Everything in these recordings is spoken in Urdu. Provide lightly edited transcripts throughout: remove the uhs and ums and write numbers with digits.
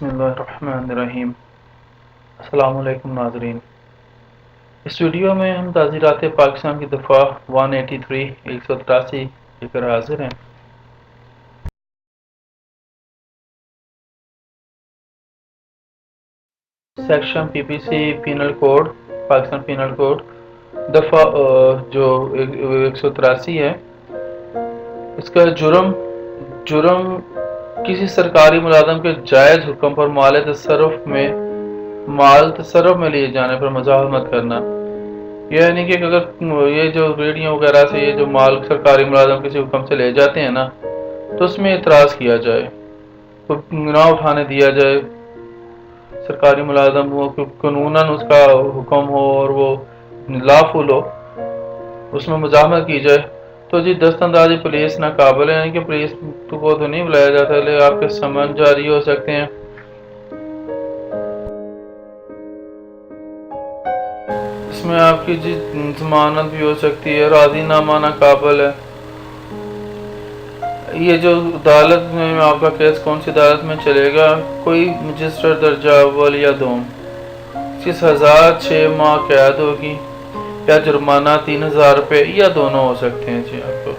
بسم اللہ الرحمن الرحیم۔ السلام علیکم ناظرین، اس ویڈیو میں ہم تعزیرات پاکستان کی دفعہ 183 لے کر حاضر ہیں۔ Section P P C penal code, Pakistan penal code دفعہ جو 183 ہے، اس کا جرم کسی سرکاری ملازم کے جائز حکم پر مال تصرف میں لیے جانے پر مزاحمت کرنا۔ یعنی کہ اگر یہ جو ریڑیوں وغیرہ سے یہ جو مال سرکاری ملازم کسی حکم سے لے جاتے ہیں نا، تو اس میں اعتراض کیا جائے، نہ اٹھانے دیا جائے سرکاری ملازم ہو، قانوناً اس کا حکم ہو اور وہ لافل ہو، اس میں مزاحمت کی جائے تو جی دست اندازی پولیس ناقابل ہے، یعنی کہ پولیس کو تو نہیں بلایا جاتا، لیکن آپ کے سمن جاری ہو سکتے ہیں۔ اس میں آپ کی جی ضمانت بھی ہو سکتی ہے، راضی نامہ ناقابل ہے۔ یہ جو عدالت میں آپ کا کیس کون سی عدالت میں چلے گا، کوئی مجسٹریٹ درجہ اول یا دوم، اس کی سزا 6 ماہ قید ہوگی یا جرمانہ 3000 روپے یا دونوں ہو سکتے ہیں جی آپ کو۔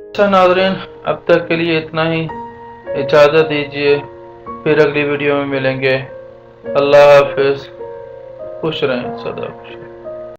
اچھا ناظرین، اب تک کے لیے اتنا ہی، اجازت دیجیے، پھر اگلی ویڈیو میں ملیں گے۔ اللہ حافظ، خوش رہیں، سدا خوش رہیں۔